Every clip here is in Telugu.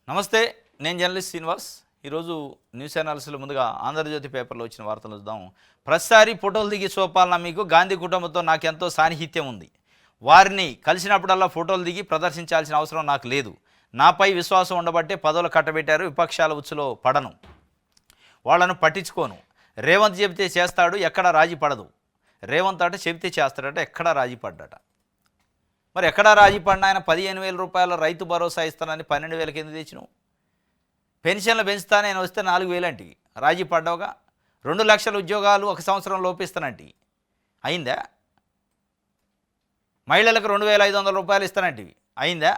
నమస్తే, నేను జర్నలిస్ట్ శ్రీనివాస్. ఈరోజు న్యూస్ అనాలిసిస్లో ముందుగా ఆంధ్రజ్యోతి పేపర్లో వచ్చిన వార్తలు చూద్దాం. ప్రతిసారి ఫోటోలు దిగి చూపాలన్నా మీకు గాంధీ కుటుంబంతో నాకెంతో సాన్నిహిత్యం ఉంది. వారిని కలిసినప్పుడల్లా ఫోటోలు దిగి ప్రదర్శించాల్సిన అవసరం నాకు లేదు. నాపై విశ్వాసం ఉండబట్టే పదవులు కట్టబెట్టారు. విపక్షాల ఉచ్చులో పడను, వాళ్ళను పట్టించుకోను. రేవంత్ చెబితే చేస్తాడు, ఎక్కడా రాజీ పడదు. రేవంత్ అట చెబితే చేస్తాడట, ఎక్కడా రాజీ పడ్డట. మరి ఎక్కడా రాజీ పడిన ఆయన 15,000 రూపాయల రైతు భరోసా ఇస్తానని 12,000 కింద తెచ్చినావు. పెన్షన్లు పెంచుతా నేను వస్తే 4,000 అంటే రాజీ పడ్డావుగా. 2 లక్షల ఉద్యోగాలు 1 సంవత్సరం లోపిస్తానంటే అయిందా? మహిళలకు 2,500 రూపాయలు ఇస్తానంటే అయిందా?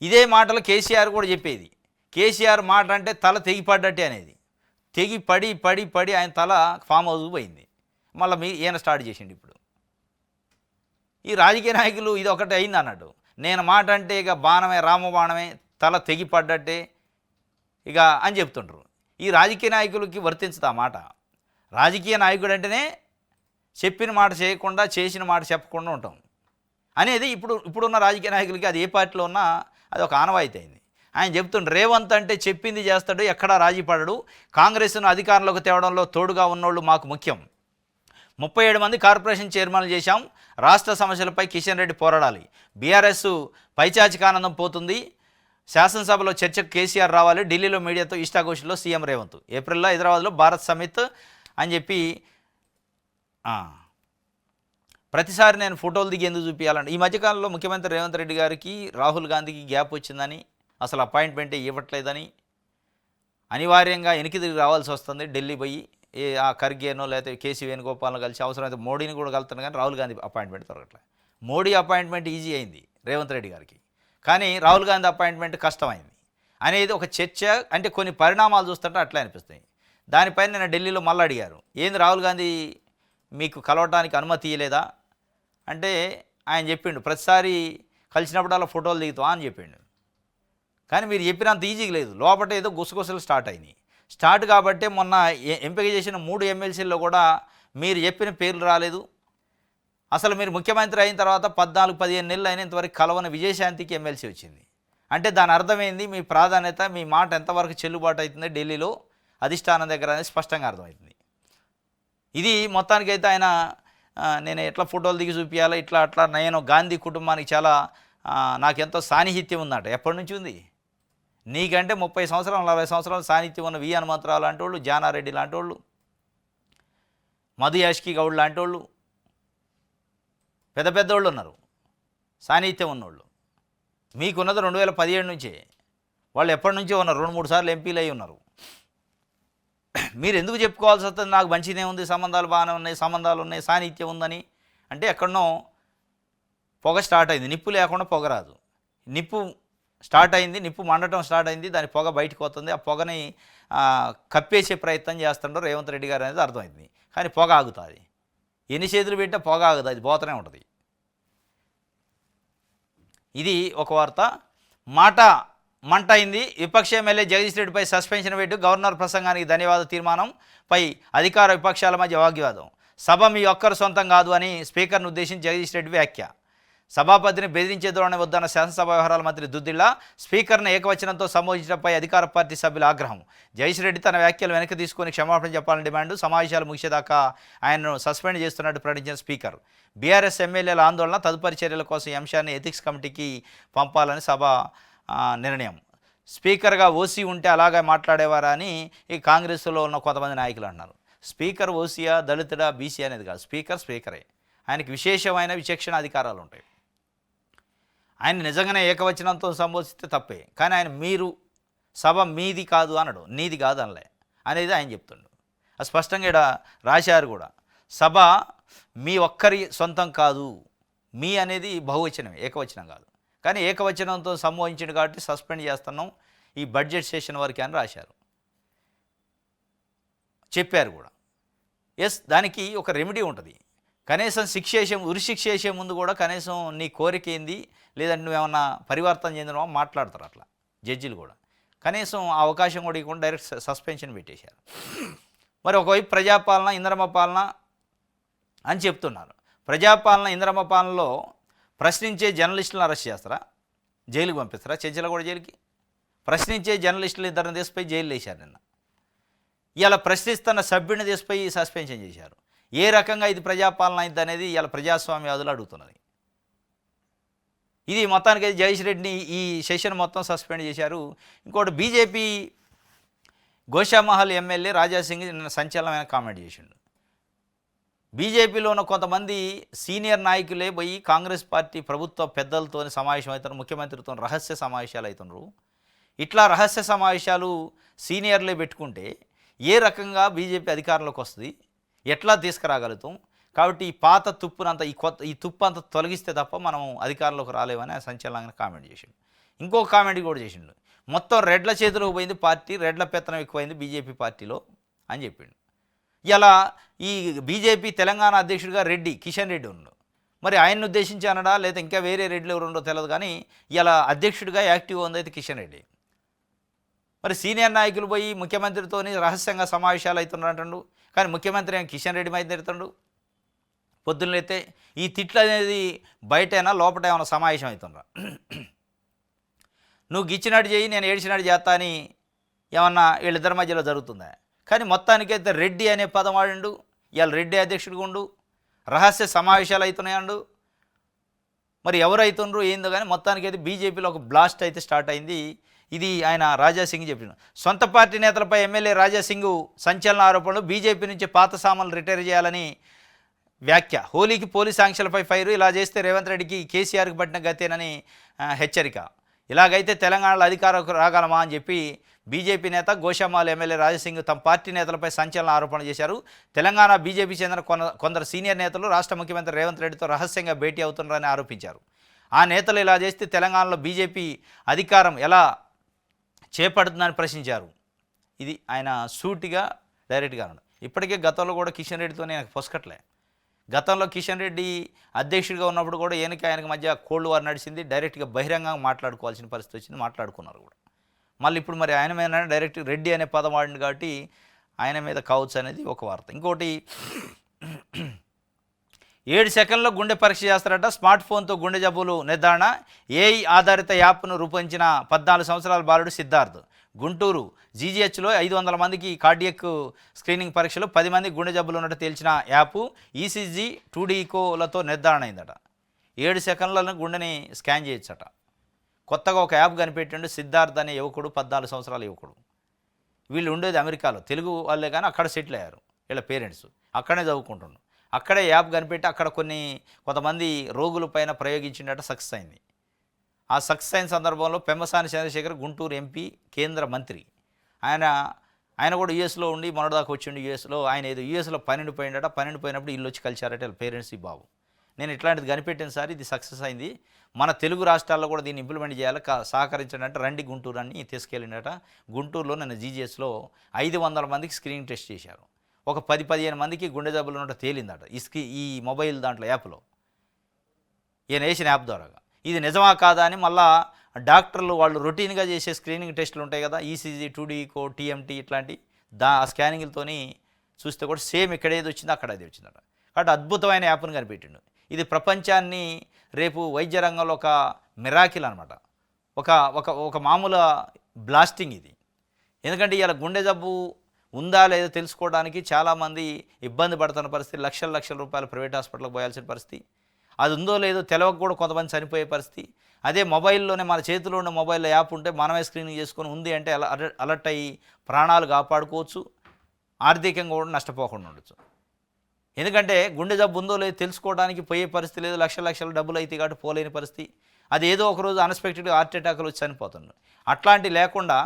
ఇదే మాటలు కేసీఆర్ కూడా చెప్పేది. కేసీఆర్ మాట అంటే తల తెగిపడ్డట్టే అనేది. తెగి పడి పడి పడి ఆయన తల ఫామ్ హౌస్కు పోయింది. మళ్ళీ ఈయన స్టార్ట్ చేసిండు. ఇప్పుడు ఈ రాజకీయ నాయకులు ఇది ఒకటి అయింది అన్నట్టు. నేను మాట అంటే ఇక బాణమే, రామబాణమే, తల తెగిపడ్డట్టే ఇక అని చెప్తుంటారు. ఈ రాజకీయ నాయకులకి వర్తించదు ఆ మాట. రాజకీయ నాయకుడు అంటేనే చెప్పిన మాట చేయకుండా చేసిన మాట చెప్పకుండా ఉంటాం అనేది ఇప్పుడున్న రాజకీయ నాయకులకి అది ఏ పార్టీలో ఉన్నా అది ఒక ఆనవాయితీ అయింది. ఆయన చెప్తుండ్రు, రేవంత్ అంటే చెప్పింది చేస్తాడు, ఎక్కడా రాజీ పడడు. కాంగ్రెస్ను అధికారంలోకి తేవడంలో తోడుగా ఉన్నోళ్ళు మాకు ముఖ్యం. 37 మంది కార్పొరేషన్ చైర్మన్లు చేశాం. రాష్ట్ర సమస్యలపై కిషన్ రెడ్డి పోరాడాలి. బీఆర్ఎస్ పైచాచికానందం పోతుంది. శాసనసభలో చర్చకు కేసీఆర్ రావాలి. ఢిల్లీలో మీడియాతో ఇష్టాగోష్ఠిలో సీఎం రేవంత్. ఏప్రిల్లో హైదరాబాద్లో భారత్ సమిత్ అని చెప్పి ప్రతిసారి నేను ఫోటోలు దిగి ఎందుకు చూపించాలంటే ఈ మధ్యకాలంలో ముఖ్యమంత్రి రేవంత్ రెడ్డి గారికి రాహుల్ గాంధీకి గ్యాప్ వచ్చిందని, అసలు అపాయింట్మెంటే ఇవ్వట్లేదని, అనివార్యంగా వెనక్కి తిరిగి రావాల్సి వస్తుంది. ఢిల్లీ పోయి ఆ ఖర్గేనో లేకపోతే కేసీ వేణుగోపాల్ను కలిసి అవసరమైతే మోడీని కూడా కలుతాను, కానీ రాహుల్ గాంధీ అపాయింట్మెంట్ దొరకట్లే. మోడీ అపాయింట్మెంట్ ఈజీ అయింది రేవంత్ రెడ్డి గారికి, కానీ రాహుల్ గాంధీ అపాయింట్మెంట్ కష్టమైంది అనేది ఒక చర్చ. అంటే కొన్ని పరిణామాలు చూస్తుంటే అట్లా అనిపిస్తాయి. దానిపైన నేను ఢిల్లీలో మళ్ళీ అడిగారు, ఏంది రాహుల్ గాంధీ మీకు కలవటానికి అనుమతి ఇవ్వలేదా అంటే ఆయన చెప్పిండు, ప్రతిసారి కలిసినప్పుడు అలా ఫోటోలు దిగుతావా అని చెప్పిండు. కానీ మీరు చెప్పినంత ఈజీగా లేదు. లోపల ఏదో గుసగుసలు స్టార్ట్ అయినాయి. స్టార్ట్ కాబట్టే మొన్న ఎంపిక చేసిన 3 ఎమ్మెల్సీల్లో కూడా మీరు చెప్పిన పేర్లు రాలేదు. అసలు మీరు ముఖ్యమంత్రి అయిన తర్వాత 14-15 నెలలు అయిన ఇంతవరకు కలవని విజయశాంతికి ఎమ్మెల్సీ వచ్చింది. అంటే దాని అర్థమైంది మీ ప్రాధాన్యత, మీ మాట ఎంతవరకు చెల్లుబాటు అవుతుంది ఢిల్లీలో అధిష్టానం దగ్గర అనేది స్పష్టంగా అర్థమవుతుంది. ఇది మొత్తానికైతే ఆయన నేను ఎట్లా ఫోటోలు దిగి చూపించాలో ఇట్లా అట్లా, నేను గాంధీ కుటుంబానికి చాలా నాకెంతో సాన్నిహిత్యం ఉందట. ఎప్పటి నుంచి ఉంది? నీకంటే 30 సంవత్సరాలు 40 సంవత్సరాలు సాన్నిహిత్యం ఉన్న వి హనుమంతరావు లాంటి వాళ్ళు, జానారెడ్డి లాంటి వాళ్ళు, మధు యాష్కి గౌడ్ లాంటి వాళ్ళు, పెద్ద పెద్దోళ్ళు ఉన్నారు సాన్నిహిత్యం ఉన్నోళ్ళు. మీకున్నది 2017 నుంచే. వాళ్ళు ఎప్పటి నుంచో ఉన్నారు, 2-3 సార్లు ఎంపీలు అయి ఉన్నారు. మీరు ఎందుకు చెప్పుకోవాల్సి వస్తుంది నాకు మంచిదే ఉంది, సంబంధాలు బాగానే ఉన్నాయి, సంబంధాలు ఉన్నాయి, సాన్నిహిత్యం ఉందని? అంటే ఎక్కడనో పొగ స్టార్ట్ అయింది. నిప్పు లేకుండా పొగ రాదు. నిప్పు స్టార్ట్ అయింది, నిప్పు మండటం స్టార్ట్ అయింది, దాని పొగ బయటకు వస్తుంది. ఆ పొగని కప్పేసే ప్రయత్నం చేస్తుండ్రు రేవంత్ రెడ్డి గారు అనేది అర్థమైంది. కానీ పొగ ఆగుతుంది. ఎన్ని చేతులు పెట్టినా పొగ ఆగుతుంది, అది పోతూనే ఉంటుంది. ఇది ఒక వార్త. మాట మంట అయింది. విపక్ష ఎమ్మెల్యే జగదీష్ రెడ్డిపై సస్పెన్షన్ పెట్టు, గవర్నర్ ప్రసంగానికి ధన్యవాద తీర్మానంపై అధికార విపక్షాల మధ్య వాగ్వాదం. సభ మీ ఒక్కరు సొంతం కాదు అని స్పీకర్ను ఉద్దేశించి జగదీష్ రెడ్డి వ్యాఖ్య. సభాపతిని బెదిరించే ధోరణి వద్దన్న శాసనసభ వ్యవహారాల మంత్రి దుద్దిల్లా. స్పీకర్ను ఏకవచనంతో సంబోధించడంపై అధికార పార్టీ సభ్యుల ఆగ్రహం. జగదీష్ రెడ్డి తన వ్యాఖ్యలు వెనక్కి తీసుకొని క్షమాపణ చెప్పాలని డిమాండ్. సమావేశాలు ముగిసేదాకా ఆయనను సస్పెండ్ చేస్తున్నట్టు ప్రకటించిన స్పీకర్. బీఆర్ఎస్ ఎమ్మెల్యేల ఆందోళన, తదుపరి చర్యల కోసం ఈ అంశాన్ని ఎథిక్స్ కమిటీకి పంపాలని సభ నిర్ణయం. స్పీకర్గా ఓసీ ఉంటే అలాగే మాట్లాడేవారా అని ఈ కాంగ్రెస్లో ఉన్న కొంతమంది నాయకులు అన్నారు. స్పీకర్ ఓసీయా, దళితుడా, బీసీ అనేది కాదు, స్పీకరే. ఆయనకి విశేషమైన విచక్షణ అధికారాలు ఉంటాయి. ఆయన నిజంగానే ఏకవచనంతో సంబోధిస్తే తప్పే, కానీ ఆయన మీరు సభ మీది కాదు అనడు, నీది కాదు అనలే అనేది ఆయన చెప్తుండు. అది స్పష్టంగా ఇక్కడ రాశారు కూడా. సభ మీ ఒక్కరి సొంతం కాదు, మీ అనేది బహువచనమే, ఏకవచనం కాదు. కానీ ఏకవచనంతో సంబోధించిండు కాబట్టి సస్పెండ్ చేస్తున్నాం ఈ బడ్జెట్ సెషన్ వరకు అని రాశారు, చెప్పారు కూడా. ఎస్, దానికి ఒక రెమెడీ ఉంటుంది. కనీసం ఉరిశిక్ష చేసే ముందు కూడా కనీసం నీ కోరిక ఏంది, లేదంటే నువ్వేమన్నా పరివర్తన చెందినవా మాట్లాడతారు అట్లా జడ్జిలు కూడా. కనీసం ఆ అవకాశం కూడా ఇవ్వకుండా డైరెక్ట్ సస్పెన్షన్ పెట్టేశారు. మరి ఒకవైపు ప్రజాపాలన, ఇంద్రమ్మ పాలన అని చెప్తున్నారు. ప్రజాపాలన, ఇంద్రమ్మ పాలనలో ప్రశ్నించే జర్నలిస్టులను అరెస్ట్ చేస్తారా, జైలుకి పంపిస్తారా? చెంచలగూడ జైలుకి ప్రశ్నించే జర్నలిస్టులు ఇద్దరిని తీసిపోయి జైలు వేశారు నిన్న. ఇలా ప్రశ్నిస్తున్న సభ్యుడిని తీసిపోయి సస్పెన్షన్ చేశారు. ఏ రకంగా ఇది ప్రజాపాలన అయింది అనేది ఇలా ప్రజాస్వామ్యవాదులు అడుగుతున్నది. ఇది మొత్తానికి జగదీష్ రెడ్డిని ఈ సెషన్ మొత్తం సస్పెండ్ చేశారు. ఇంకోటి బీజేపీ గోషామహల్ ఎమ్మెల్యే రాజాసింగ్ నిన్న సంచలనమైన కామెంట్ చేసిండు. బీజేపీలో ఉన్న కొంతమంది సీనియర్ నాయకులే పోయి కాంగ్రెస్ పార్టీ ప్రభుత్వ పెద్దలతో సమావేశం అవుతున్నారు, ముఖ్యమంత్రితో రహస్య సమావేశాలు అవుతున్నారు. ఇట్లా రహస్య సమావేశాలు సీనియర్లే పెట్టుకుంటే ఏ రకంగా బీజేపీ అధికారంలోకి వస్తుంది, ఎట్లా తీసుకురాగలుగుతాం? కాబట్టి ఈ పాత తుప్పునంత ఈ తుప్పు అంతా తొలగిస్తే తప్ప మనం అధికారంలోకి రాలేమని సంచలనంగా కామెంట్ చేసిండు. ఇంకొక కామెంట్ కూడా చేసిండు, మొత్తం రెడ్ల చేతిలోకి పోయింది పార్టీ, రెడ్ల పెత్తనం ఎక్కువైంది బీజేపీ పార్టీలో అని చెప్పిండు. ఇలా ఈ బీజేపీ తెలంగాణ అధ్యక్షుడిగా కిషన్ రెడ్డి ఉన్నాడు. మరి ఆయన్ని ఉద్దేశించి అనడా లేదా ఇంకా వేరే రెడ్లు ఎవరు ఉండో తెలియదు, కానీ ఇలా అధ్యక్షుడిగా యాక్టివ్ ఉందైతే కిషన్ రెడ్డి. మరి సీనియర్ నాయకులు పోయి ముఖ్యమంత్రితో రహస్యంగా సమావేశాలు అవుతున్నారంటాడు, కానీ ముఖ్యమంత్రి కిషన్ రెడ్డి మీద తిడుతుండు. పొద్దున్నైతే ఈ తిట్లు అనేది బయటైనా లోపల ఏమైనా సమావేశం అవుతుండ్రా, నువ్వు గిచ్చినట్టు చేయి నేను ఏడ్చినట్టు చేస్తా అని ఏమన్నా వీళ్ళిద్దరి మధ్యలో జరుగుతుందా? కానీ మొత్తానికైతే రెడ్డి అనే పదం వాడిండు. ఇవాళ రెడ్డి అధ్యక్షుడిగా ఉండు, రహస్య సమావేశాలు అవుతున్నాయండు. మరి ఎవరు అవుతుండ్రు ఏందో కానీ మొత్తానికైతే బీజేపీలో ఒక బ్లాస్ట్ అయితే స్టార్ట్ అయింది. ఇది ఆయన రాజాసింగ్ చెప్పిన. సొంత పార్టీ నేతలపై ఎమ్మెల్యే రాజాసింగ్ సంచలన ఆరోపణలు, బీజేపీ నుంచి పాత సామాన్లు రిటైర్ చేయాలని వ్యాఖ్య, హోలీకి పోలీస్ ఆంక్షలపై ఫైరు, ఇలా చేస్తే రేవంత్ రెడ్డికి కేసీఆర్కి పట్టిన గతేనని హెచ్చరిక. ఇలాగైతే తెలంగాణలో అధికారం రాగలమా అని చెప్పి బీజేపీ నేత గోషామాల్ ఎమ్మెల్యే రాజాసింగ్ తమ పార్టీ నేతలపై సంచలన ఆరోపణలు చేశారు. తెలంగాణ బీజేపీ చెందిన కొందరు సీనియర్ నేతలు రాష్ట్ర ముఖ్యమంత్రి రేవంత్ రెడ్డితో రహస్యంగా భేటీ అవుతున్నారని ఆరోపించారు. ఆ నేతలు ఇలా చేస్తే తెలంగాణలో బీజేపీ అధికారం ఎలా చేపడుతుందని ప్రశ్నించారు. ఇది ఆయన సూటిగా డైరెక్ట్గా అన్నాడు. ఇప్పటికే గతంలో కూడా కిషన్ రెడ్డితో నేను పొసకట్లే. గతంలో కిషన్ రెడ్డి అధ్యక్షుడిగా ఉన్నప్పుడు కూడా ఆయనకి మధ్య కోల్డ్ వార్ నడిచింది. డైరెక్ట్గా బహిరంగంగా మాట్లాడుకోవాల్సిన పరిస్థితి వచ్చింది, మాట్లాడుకున్నారు కూడా. మళ్ళీ ఇప్పుడు మరి ఆయన మీద డైరెక్ట్ రెడ్డి అనే పదం వాడింది కాబట్టి ఆయన మీద కావచ్చు అనేది ఒక వార్త. ఇంకోటి 7 సెకండ్లో గుండె పరీక్ష చేస్తారట, స్మార్ట్ ఫోన్తో గుండె జబ్బులు నిర్ధారణ, ఏఐ ఆధారిత యాప్ను రూపొందించిన 14 సంవత్సరాల బాలుడు సిద్ధార్థ్. గుంటూరు జీజీహెచ్లో 500 మందికి కార్డియక్ స్క్రీనింగ్ పరీక్షలో 10 మందికి గుండె జబ్బులు ఉన్నట్టు తేల్చిన యాప్ ఈసీజీ 2D ఈకోలతో నిర్ధారణ అయిందట. 7 సెకండ్లలో గుండెని స్కాన్ చేయొచ్చట. కొత్తగా ఒక యాప్ కనిపెట్టిండు సిద్ధార్థ్ అనే యువకుడు, 14 సంవత్సరాల యువకుడు. వీళ్ళు ఉండేది అమెరికాలో, తెలుగు వాళ్ళే కానీ అక్కడ సెటిల్ అయ్యారు. వీళ్ళ పేరెంట్స్ అక్కడే చదువుకుంటున్నారు. అక్కడే యాప్ కనిపెట్టి అక్కడ కొంతమంది రోగుల పైన ప్రయోగించినట్టు సక్సెస్ అయింది. ఆ సక్సెస్ అయిన సందర్భంలో పెమ్మసాని చంద్రశేఖర్ గుంటూరు ఎంపీ, కేంద్ర మంత్రి, ఆయన కూడా యూఎస్లో ఉండి మొన్నటిదాకా వచ్చిండు యూఎస్లో. ఆయన ఏదో యూఎస్లో పన్నెండిపోయిందట. పన్నెండిపోయినప్పుడు ఇల్లు వచ్చి కలిశారట వీళ్ళ పేరెంట్స్. ఈ బాబు నేను ఇట్లాంటిది కనిపెట్టాను సార్, ఇది సక్సెస్ అయింది, మన తెలుగు రాష్ట్రాల్లో కూడా దీన్ని ఇంప్లిమెంట్ చేయాలి, సహకరించండి అంటే రండి గుంటూరు అని తీసుకెళ్ళినట. గుంటూరులో నేను జీజీఎస్లో 500 మందికి స్క్రీనింగ్ టెస్ట్ చేశారు. ఒక 10-15 మందికి గుండె జబ్బులు ఉన్నట్టు తేలిందట ఈ మొబైల్ దాంట్లో యాప్లో, ఈయన వేసిన యాప్ ద్వారా. ఇది నిజమా కాదా అని మళ్ళా డాక్టర్లు వాళ్ళు రొటీన్గా చేసే స్క్రీనింగ్ టెస్టులు ఉంటాయి కదా, ఈసీజీ 2D ఈకో, టీఎంటీ ఇట్లాంటి ఆ స్కానింగ్లతోని చూస్తే కూడా సేమ్ ఇక్కడ ఏది వచ్చిందో అక్కడ అది వచ్చిందట. కాబట్టి అద్భుతమైన యాప్ను కనిపెట్టిండు. ఇది ప్రపంచాన్ని రేపు వైద్య రంగంలో ఒక మిరాకిల్ అనమాట, ఒక మామూలు బ్లాస్టింగ్ ఇది. ఎందుకంటే ఇలా గుండె జబ్బు ఉందా లేదో తెలుసుకోవడానికి చాలామంది ఇబ్బంది పడుతున్న పరిస్థితి, లక్షల రూపాయలు ప్రైవేట్ హాస్పిటల్కి పోయాల్సిన పరిస్థితి, అది ఉందో లేదో తెలవక కూడా కొంతమంది చనిపోయే పరిస్థితి. అదే మొబైల్లోనే మన చేతిలో ఉన్న మొబైల్లో యాప్ ఉంటే మనమే స్క్రీనింగ్ చేసుకొని ఉంది అంటే అలర్ట్ అయ్యి ప్రాణాలు కాపాడుకోవచ్చు, ఆర్థికంగా కూడా నష్టపోకుండా ఉండొచ్చు. ఎందుకంటే గుండె జబ్బు ఉందో లేదో తెలుసుకోవడానికి పోయే పరిస్థితి లేదు, లక్షల డబ్బులు అయితే కాబట్టి పోలేని పరిస్థితి. అది ఏదో ఒకరోజు అన్ఎక్స్పెక్టెడ్గా హార్ట్ అటాక్లు వచ్చి చనిపోతున్నాడు. అట్లాంటి లేకుండా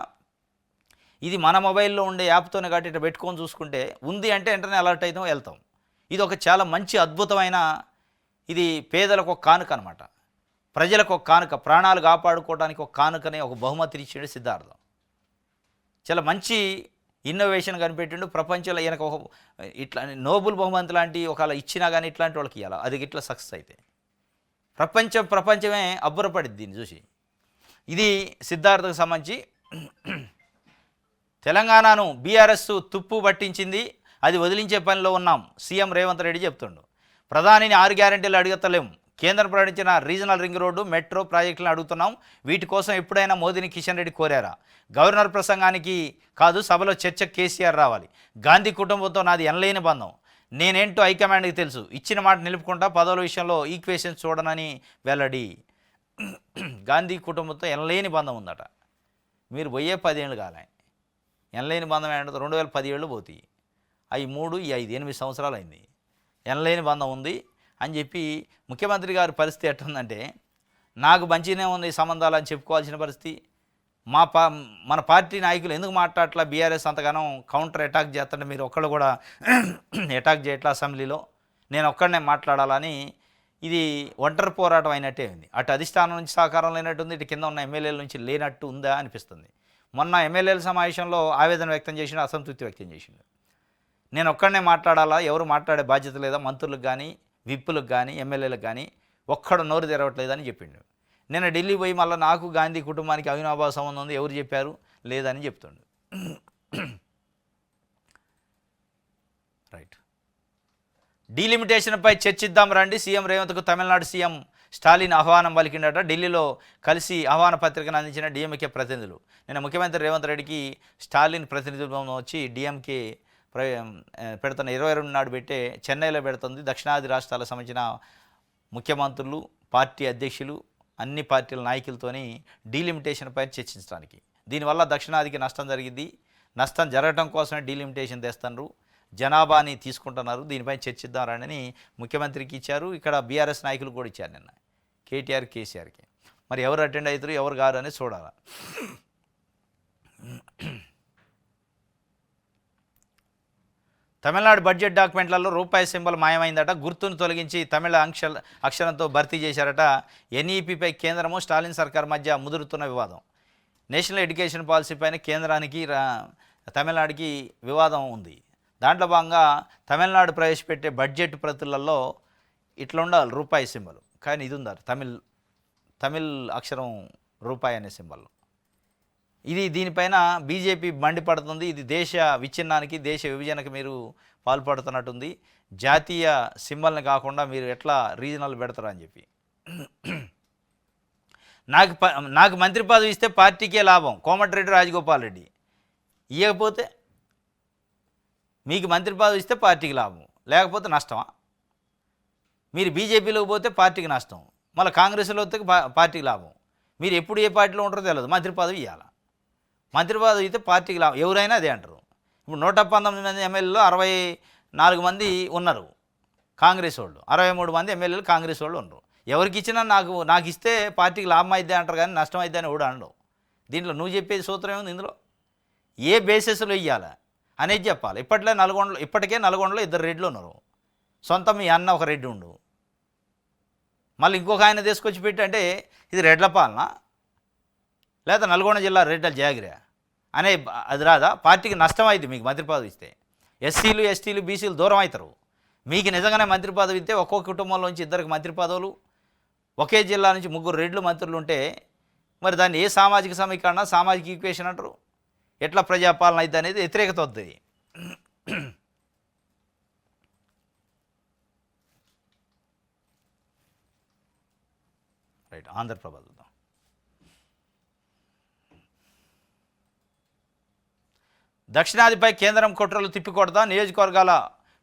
ఇది మన మొబైల్లో ఉండే యాప్తోనే కాబట్టి ఇట్లా పెట్టుకొని చూసుకుంటే ఉంది అంటే వెంటనే అలర్ట్ అవుతాం, వెళ్తాం. ఇది ఒక చాలా మంచి అద్భుతమైన, ఇది పేదలకు ఒక కానుక అనమాట, ప్రజలకు ఒక కానుక, ప్రాణాలు కాపాడుకోవడానికి ఒక కానుకనే ఒక బహుమతిని ఇచ్చిండు సిద్ధార్థం. చాలా మంచి ఇన్నోవేషన్ కనిపెట్టిండు. ప్రపంచంలో ఈయనకు ఒక ఇట్లా నోబెల్ బహుమతి లాంటి ఒకవేళ ఇచ్చినా కానీ ఇట్లాంటి వాళ్ళకి ఇవ్వాలి, అది ఇట్లా సక్సెస్ అయితే ప్రపంచమే అబ్బురపడింది దీన్ని చూసి. ఇది సిద్ధార్థకు సంబంధించి. తెలంగాణను బీఆర్ఎస్ తుప్పు పట్టించింది, అది వదిలించే పనిలో ఉన్నాం, సీఎం రేవంత్ రెడ్డి చెప్తుండు. ప్రధానిని 6 గ్యారెంటీలు అడుగుతలేం, కేంద్రం ప్రకటించిన రీజనల్ రింగ్ రోడ్డు, మెట్రో ప్రాజెక్టులను అడుగుతున్నాం. వీటి కోసం ఎప్పుడైనా మోదీని కిషన్ రెడ్డి కోరారా? గవర్నర్ ప్రసంగానికి కాదు, సభలో చర్చకు కేసీఆర్ రావాలి. గాంధీ కుటుంబంతో నాది ఎనలేని బంధం. నేనేంటో హైకమాండ్కి తెలుసు. ఇచ్చిన మాట నిలుపుకుంటా. పదవుల విషయంలో ఈక్వేషన్స్ చూడనని వెల్లడి. గాంధీ కుటుంబంతో ఎనలేని బంధం ఉందట. మీరు పోయే 10 ఏళ్ళు కాలే. ఎనలేని బంధం ఏంటంటే 2017 పోతాయి. అవి 3, ఈ 5, 8 సంవత్సరాలు అయింది. ఎనలేని బంధం ఉంది అని చెప్పి ముఖ్యమంత్రి గారి పరిస్థితి ఎట్టుందంటే, నాకు మంచిగానే ఉంది సంబంధాలు అని చెప్పుకోవాల్సిన పరిస్థితి. మన పార్టీ నాయకులు ఎందుకు మాట్లాడట్లా? బీఆర్ఎస్ అంతగానో కౌంటర్ అటాక్ చేస్తుంటే మీరు ఒక్కళ్ళు కూడా అటాక్ చేయట్లా అసెంబ్లీలో. నేను ఒక్కడనే మాట్లాడాలని ఇది ఒంటరి పోరాటం అయినట్టే ఉంది. అటు అధిష్టానం నుంచి సహకారం లేనట్టుంది, ఇటు కింద ఉన్న ఎమ్మెల్యేల నుంచి లేనట్టు ఉందా అనిపిస్తుంది. మొన్న ఎమ్మెల్యేల సమావేశంలో ఆవేదన వ్యక్తం చేసిండు, అసంతృప్తి వ్యక్తం చేసిండు. నేను ఒక్కడనే మాట్లాడాలా, ఎవరు మాట్లాడే బాధ్యత లేదా? మంత్రులకు కానీ, విప్పులకు కానీ, ఎమ్మెల్యేలకు కానీ ఒక్కడు నోరు తెరవట్లేదని చెప్పిండు. నేను ఢిల్లీ పోయి మళ్ళీ నాకు గాంధీ కుటుంబానికి అవినాభావ సంబంధం ఉంది, ఎవరు చెప్పారు? లేదని చెప్తుండు. రైట్. డీలిమిటేషన్పై చర్చిద్దాం రండి. సీఎం రేవంత్కు తమిళనాడు సీఎం స్టాలిన్ ఆహ్వానం పలికిండట. ఢిల్లీలో కలిసి ఆహ్వాన పత్రికను అందించిన డిఎంకే ప్రతినిధులు. నిన్న ముఖ్యమంత్రి రేవంత్ రెడ్డికి స్టాలిన్ ప్రతినిధులు వచ్చి డిఎంకే పెడుతున్న 22 నాడు పెట్టే చెన్నైలో పెడుతుంది. దక్షిణాది రాష్ట్రాలకు సంబంధించిన ముఖ్యమంత్రులు, పార్టీ అధ్యక్షులు, అన్ని పార్టీల నాయకులతోని డీలిమిటేషన్పై చర్చించడానికి. దీనివల్ల దక్షిణాదికి నష్టం జరిగింది. నష్టం జరగడం కోసమే డీలిమిటేషన్ తెస్తున్నారు, జనాభాని తీసుకుంటున్నారు. దీనిపై చర్చిద్దామని ముఖ్యమంత్రికి ఇచ్చారు. ఇక్కడ బీఆర్ఎస్ నాయకులు కూడా ఇచ్చారు నిన్న, కేటీఆర్, కేసీఆర్కి. మరి ఎవరు అటెండ్ అవుతారు, ఎవరు కారు అనేది చూడాలి. తమిళనాడు బడ్జెట్ డాక్యుమెంట్లలో రూపాయి సింబల్ మాయమైందట. గుర్తును తొలగించి తమిళ అక్షరంతో భర్తీ చేశారట. ఎన్ఈపీపై కేంద్రము, స్టాలిన్ సర్కార్ మధ్య ముదురుతున్న వివాదం. నేషనల్ ఎడ్యుకేషన్ పాలసీపైన కేంద్రానికి తమిళనాడుకి వివాదం ఉంది. దాంట్లో భాగంగా తమిళనాడు ప్రవేశపెట్టే బడ్జెట్ ప్రతులలో ఇట్లా ఉండాలి రూపాయి సింబల్, కానీ ఇది ఉందారు తమిళ్ అక్షరం రూపాయి అనే సింబల్. దీనిపైన బీజేపీ మండిపడుతుంది. ఇది దేశ విచ్ఛిన్నానికి, దేశ విభజనకు మీరు పాల్పడుతున్నట్టుంది. జాతీయ సింబల్ని కాకుండా మీరు ఎట్లా రీజనల్ పెడతారు అని చెప్పి. నాకు మంత్రి పదవి ఇస్తే పార్టీకే లాభం, కోమటిరెడ్డి రాజగోపాల్ రెడ్డి. ఇవ్వకపోతే మీకు మంత్రి పదవి ఇస్తే పార్టీకి లాభం, లేకపోతే నష్టమా? మీరు బీజేపీలోకి పోతే పార్టీకి నష్టం, మళ్ళీ కాంగ్రెస్లో వస్తే పార్టీకి లాభం. మీరు ఎప్పుడు ఏ పార్టీలో ఉంటారో తెలియదు. మంత్రి పదవి ఇవ్వాలి. మంత్రి పదవి అయితే పార్టీకి లాభం. ఎవరైనా అదే అంటారు. ఇప్పుడు 119 మంది ఎమ్మెల్యేలు 64 మంది ఉన్నారు కాంగ్రెస్ వాళ్ళు, 63 మంది ఎమ్మెల్యేలు కాంగ్రెస్ వాళ్ళు ఉన్నారు. ఎవరికి ఇచ్చినా నాకు ఇస్తే పార్టీకి లాభం అయితే అంటారు, కానీ నష్టం అయితే అని కూడా అనడం. దీంట్లో నువ్వు చెప్పేది సూత్రం ఏముంది? ఇందులో ఏ బేసిస్లో ఇవ్వాలి అనేది చెప్పాలి. ఇప్పటికే నల్గొండలో 2 రెడ్లు ఉన్నారు. సొంతం మీ అన్న ఒక రెడ్డి ఉండు, మళ్ళీ ఇంకొక ఆయన తీసుకొచ్చి పెట్టి అంటే ఇది రెడ్ల పాలన లేదా నల్గొండ జిల్లా రెడ్ల జాగిరా అనే అది రాదా? పార్టీకి నష్టం అయింది మీకు మంత్రి పదవి ఇస్తే. ఎస్సీలు, ఎస్టీలు, బీసీలు దూరం అవుతారు. మీకు నిజంగానే మంత్రి పదవి ఇస్తే ఒక్కొక్క కుటుంబంలోంచి 2 మంత్రి పదవులు, ఒకే జిల్లా నుంచి 3 రెడ్లు మంత్రులు ఉంటే మరి దాన్ని ఏ సామాజిక సమీకరణ, సామాజిక ఈక్వేషన్ అంటారు? ఎట్లా ప్రజాపాలన అయితే అనేది వ్యతిరేకత వద్దు. రైట్. ఆంధ్రప్రభ చూద్దాం. దక్షిణాదిపై కేంద్రం కుట్రలు తిప్పికొడతా. నియోజకవర్గాల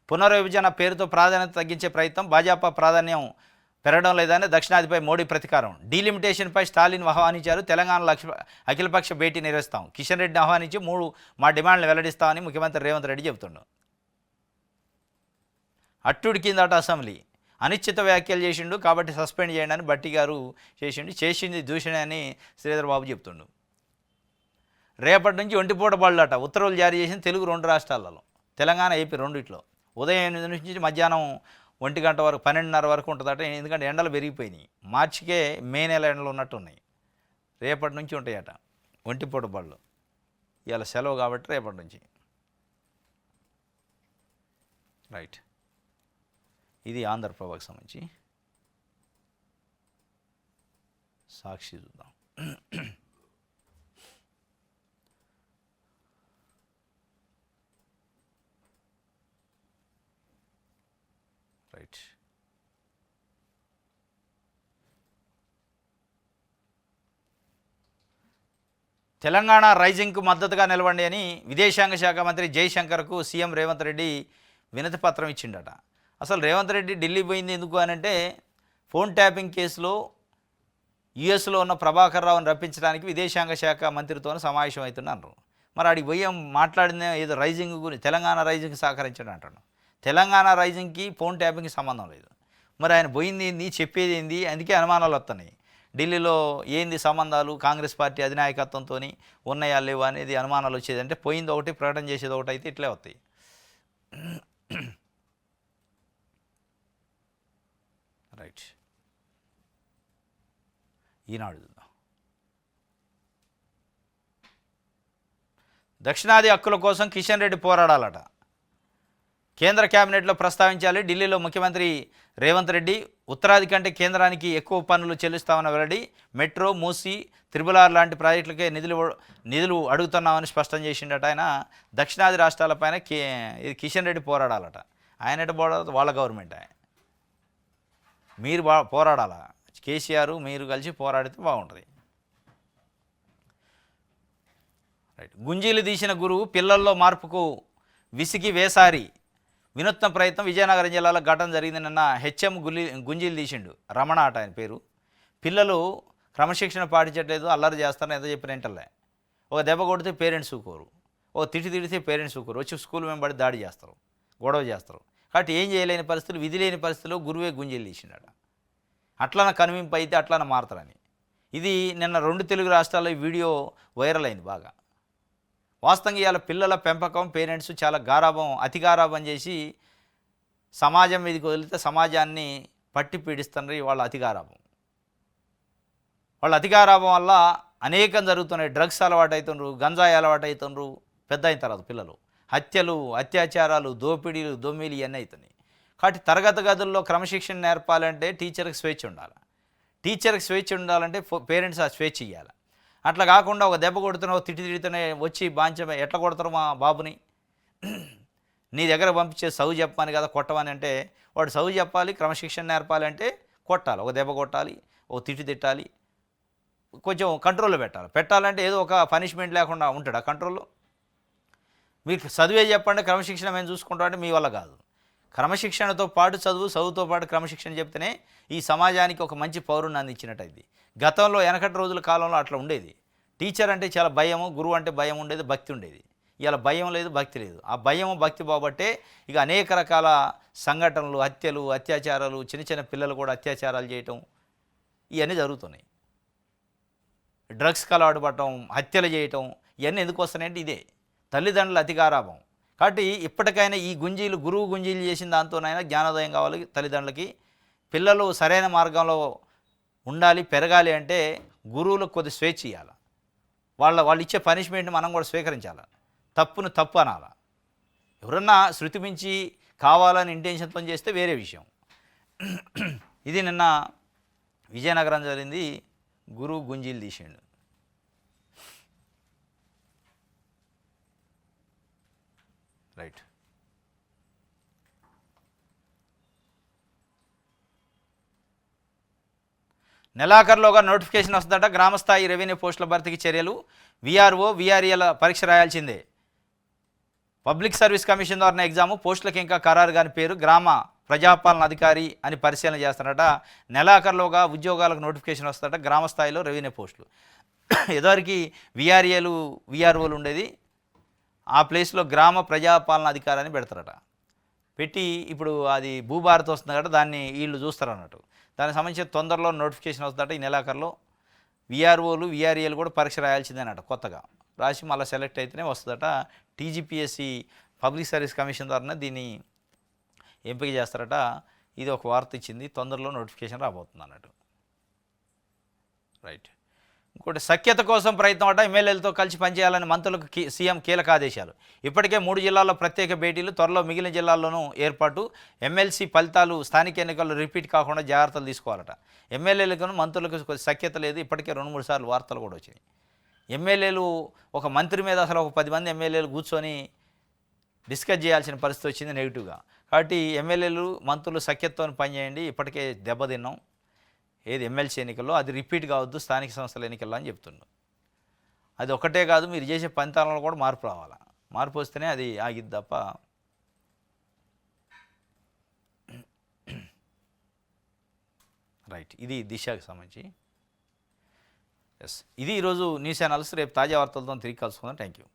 పునర్విభజన పేరుతో ప్రాధాన్యత తగ్గించే ప్రయత్నం. భాజపా ప్రాధాన్యం పెరగడం లేదని దక్షిణాదిపై మోడీ ప్రతీకారం. డీలిమిటేషన్పై స్టాలిన్ ఆహ్వానించారు. తెలంగాణలో అఖిలపక్ష భేటీ నిర్వహిస్తాం. కిషన్ రెడ్డిని ఆహ్వానించి 3 మా డిమాండ్లు వెల్లడిస్తామని ముఖ్యమంత్రి రేవంత్ రెడ్డి చెబుతుండు. అట్టుడి కిందట అసెంబ్లీ అనిశ్చిత వ్యాఖ్యలు చేసిండు కాబట్టి సస్పెండ్ చేయండి అని బట్టి గారు చేసింది దూషణ అని శ్రీధర్ బాబు చెప్తుండు. రేపటి నుంచి ఒంటిపూట బళ్ళట ఉత్తర్వులు జారీ చేసింది తెలుగు 2 రాష్ట్రాలలో, తెలంగాణ, ఏపీ రెండిట్లో. ఉదయం 8 నుంచి మధ్యాహ్నం 1 గంట వరకు 12:30 వరకు ఉంటుందట. ఎందుకంటే ఎండలు పెరిగిపోయినాయి. మార్చికే మే నెల ఎండలు ఉన్నట్టు ఉన్నాయి. రేపటి నుంచి ఉంటాయట ఒంటిపూట బళ్ళు. ఇవాళ సెలవు కాబట్టి రేపటి నుంచి. రైట్. ఇది ఆంధ్రప్రభకు సంబంధించి. సాక్షి చూద్దాం. రైట్. తెలంగాణ రైజింగ్కు మద్దతుగా నిలవండి అని విదేశాంగ శాఖ మంత్రి జైశంకర్కు సీఎం రేవంత్ రెడ్డి వినతి పత్రం ఇచ్చిండట. అసలు రేవంత్ రెడ్డి ఢిల్లీ పోయింది ఎందుకు అనంటే ఫోన్ ట్యాపింగ్ కేసులో యుఎస్లో ఉన్న ప్రభాకర్ రావుని రప్పించడానికి విదేశాంగ శాఖ మంత్రితో సమావేశం అవుతున్నారు. మరి ఆడికి పోయి మాట్లాడిన ఏదో రైజింగ్ గురించి తెలంగాణ రైజింగ్కి సహకరించడం అంటాడు. తెలంగాణ రైజింగ్కి ఫోన్ ట్యాపింగ్కి సంబంధం లేదు. మరి ఆయన పోయింది ఏంది, చెప్పేది ఏంది, అందుకే అనుమానాలు వస్తున్నాయి. ఢిల్లీలో ఏంది సంబంధాలు కాంగ్రెస్ పార్టీ అధినాయకత్వంతో ఉన్నాయా లేవా అనేది అనుమానాలు వచ్చేది. అంటే పోయింది ఒకటి, ప్రకటన చేసేది ఒకటి అయితే ఇట్లే వస్తాయి. రైట్, ఈనాడు చూద్దాం. దక్షిణాది హక్కుల కోసం కిషన్ రెడ్డి పోరాడాలట. కేంద్ర కేబినెట్లో ప్రస్తావించాలి. ఢిల్లీలో ముఖ్యమంత్రి రేవంత్ రెడ్డి ఉత్తరాది కంటే కేంద్రానికి ఎక్కువ పన్నులు చెల్లిస్తామన్న వెల్లడి. మెట్రో, మూసీ, త్రిబుల్-ఆర్ లాంటి ప్రాజెక్టులకే నిధులు అడుగుతున్నామని స్పష్టం చేసిండట. ఆయన దక్షిణాది రాష్ట్రాలపైన ఇది కిషన్ రెడ్డి పోరాడాలట. ఆయన పోరాడు, వాళ్ళ గవర్నమెంట్ మీరు పోరాడాలా, కేసీఆర్ మీరు కలిసి పోరాడితే బాగుంటుంది. రైట్, గుంజీలు తీసిన గురువు పిల్లల్లో మార్పుకు విసిగి వేసారి వినూత్న ప్రయత్నం. విజయనగరం జిల్లాలో ఘటన జరిగింది. నిన్న హెచ్ఎం గుంజీలు తీసిండు, రమణ అట ఆయన పేరు. పిల్లలు క్రమశిక్షణ పాటించట్లేదు, అల్లరి చేస్తారని ఎంత చెప్పిన ఏంటలే. ఒక దెబ్బ కొడితే పేరెంట్స్ ఊకోరు, ఒక తిడితే పేరెంట్స్ ఊకోరు, వచ్చి స్కూల్ వెంబడి దాడి చేస్తారు, గొడవ చేస్తారు. కాబట్టి ఏం చేయలేని పరిస్థితులు, విధి లేని పరిస్థితుల్లో గురువే గుంజీలు తీసిండట. అట్లన కనువింపు అయితే అట్లన మారుతారని. ఇది నిన్న 2 తెలుగు రాష్ట్రాల్లో ఈ వీడియో వైరల్ అయింది బాగా. వాస్తవంగా ఇవాళ పిల్లల పెంపకం పేరెంట్స్ చాలా అతి గారాబం చేసి సమాజం మీదకి వదిలితే సమాజాన్ని పట్టి పీడిస్తున్నారు. వాళ్ళ అతిగారాబం వల్ల అనేకం జరుగుతున్నాయి. డ్రగ్స్ అలవాటు అవుతుండ్రు, గంజాయి అలవాటు అవుతుండ్రు. పెద్ద అయిన తర్వాత పిల్లలు హత్యలు, అత్యాచారాలు, దోపిడీలు, దొమ్మిలు ఇవన్నీ అవుతున్నాయి. కాబట్టి తరగతి గదుల్లో క్రమశిక్షణ నేర్పాలంటే టీచర్కి స్వేచ్ఛ ఉండాలి. టీచర్కి స్వేచ్ఛ ఉండాలంటే పేరెంట్స్ ఆ స్వేచ్ఛ ఇవ్వాలి. అట్లా కాకుండా ఒక దెబ్బ కొడుతున్నావు, తిడితేనే వచ్చి బాంచమే ఎట్లా కొడతారు మా బాబుని, నీ దగ్గర పంపించే చదువు చెప్పమని కదా కొట్టమని అంటే వాడు చదువు చెప్పాలి, క్రమశిక్షణ నేర్పాలి అంటే కొట్టాలి, ఒక దెబ్బ కొట్టాలి, ఒక తిట్టాలి, కొంచెం కంట్రోల్లో పెట్టాలంటే ఏదో ఒక పనిష్మెంట్ లేకుండా ఉంటాడు ఆ కంట్రోల్లో. మీరు చదివే చెప్పండి, క్రమశిక్షణ మేము చూసుకుంటామంటే మీ వల్ల కాదు. క్రమశిక్షణతో పాటు చదువుతో పాటు క్రమశిక్షణ చెప్తేనే ఈ సమాజానికి ఒక మంచి పౌరుని అందించినట్టయింది. గతంలో వెనకటి రోజుల కాలంలో అట్లా ఉండేది. టీచర్ అంటే చాలా భయము, గురువు అంటే భయం ఉండేది, భక్తి ఉండేది. ఇలా భయం లేదు, భక్తి లేదు. ఆ భయము భక్తి బాబట్టే ఇక అనేక రకాల సంఘటనలు, హత్యలు, అత్యాచారాలు, చిన్న పిల్లలు కూడా అత్యాచారాలు చేయటం ఇవన్నీ జరుగుతున్నాయి. డ్రగ్స్కి అలవాటు పడటం, హత్యలు చేయటం ఇవన్నీ ఎందుకు వస్తున్నాయంటే ఇదే తల్లిదండ్రుల అతిగారాభం. కాబట్టి ఇప్పటికైనా ఈ గురువు గుంజీలు చేసిన దాంతోనైనా జ్ఞానోదయం కావాలి తల్లిదండ్రులకి. పిల్లలు సరైన మార్గంలో ఉండాలి, పెరగాలి అంటే గురువులకు కొద్ది స్వేచ్ఛ ఇవ్వాలి. వాళ్ళు ఇచ్చే పనిష్మెంట్ని మనం కూడా స్వీకరించాలి. తప్పును తప్పు అనాలి. ఎవరన్నా శృతి మించి కావాలని ఇంటెన్షన్తో చేస్తే వేరే విషయం. ఇది నిన్న విజయనగరం జరిగింది. గురువు గుంజీలు తీసిండు. రైట్, నెలాఖరులోగా నోటిఫికేషన్ వస్తుందట. గ్రామస్థాయి రెవెన్యూ పోస్టుల భర్తీకి చర్యలు. విఆర్ఓ, విఆర్ఏల పరీక్ష రాయాల్సిందే. పబ్లిక్ సర్వీస్ కమిషన్ ద్వారా ఎగ్జాము. పోస్టులకు ఇంకా ఖరారు కాని పేరు. గ్రామ ప్రజాపాలన అధికారి అని పరిశీలన చేస్తారట. నెలాఖరులోగా ఉద్యోగాలకు నోటిఫికేషన్ వస్తుందట. గ్రామస్థాయిలో రెవెన్యూ పోస్టులు. ఎదువరికి విఆర్ఏలు, విఆర్ఓలు ఉండేది. ఆ ప్లేస్లో గ్రామ ప్రజాపాలన అధికారి అని పెడతారట. పెట్టి ఇప్పుడు అది భూభారతి వస్తుంది కదా, దాన్ని వీళ్ళు చూస్తారు అన్నట్టు. దానికి సంబంధించి తొందరలో నోటిఫికేషన్ వస్తుందట. ఈ నెలాఖరులో విఆర్ఓలు, విఆర్ఏలు కూడా పరీక్ష రాయాల్సిందేనట. కొత్తగా రాసి మళ్ళీ సెలెక్ట్ అయితేనే వస్తుందట. టీజీపీఎస్సీ పబ్లిక్ సర్వీస్ కమిషన్ ద్వారానే దీన్ని ఎంపిక చేస్తారట. ఇది ఒక వార్త ఇచ్చింది. తొందరలో నోటిఫికేషన్ రాబోతుంది అన్నట్టు. రైట్, ఇంకోటి సఖ్యత కోసం ప్రయత్నం అట. ఎమ్మెల్యేలతో కలిసి పనిచేయాలని మంత్రులకు సీఎం కీలక ఆదేశాలు. ఇప్పటికే 3 జిల్లాల్లో ప్రత్యేక భేటీలు, త్వరలో మిగిలిన జిల్లాల్లోనూ ఏర్పాటు. ఎమ్మెల్సీ ఫలితాలు స్థానిక ఎన్నికల్లో రిపీట్ కాకుండా జాగ్రత్తలు తీసుకోవాలట. ఎమ్మెల్యేలకు మంత్రులకు సఖ్యత లేదు. ఇప్పటికే 2-3 సార్లు వార్తలు కూడా వచ్చినాయి. ఎమ్మెల్యేలు ఒక మంత్రి మీద అసలు ఒక 10 మంది ఎమ్మెల్యేలు కూర్చొని డిస్కస్ చేయాల్సిన పరిస్థితి వచ్చింది నెగిటివ్గా. కాబట్టి ఎమ్మెల్యేలు, మంత్రులు సఖ్యతతో పనిచేయండి. ఇప్పటికే దెబ్బతిన్నాం ఏది ఎమ్మెల్సీ ఎన్నికల్లో, అది రిపీట్ కావద్దు స్థానిక సంస్థల ఎన్నికల్లో అని చెప్తున్నాం. అది ఒక్కటే కాదు, మీరు చేసే పనితనంలో కూడా మార్పు రావాలి. మార్పు వస్తేనే అది ఆగిద్ది తప్ప. రైట్, ఇది దిశకి సంబంధించి. ఎస్, ఇది ఈరోజు న్యూస్ ఛానల్స్. రేపు తాజా వార్తలతో తిరిగి కలుసుకుందాం. Thank you.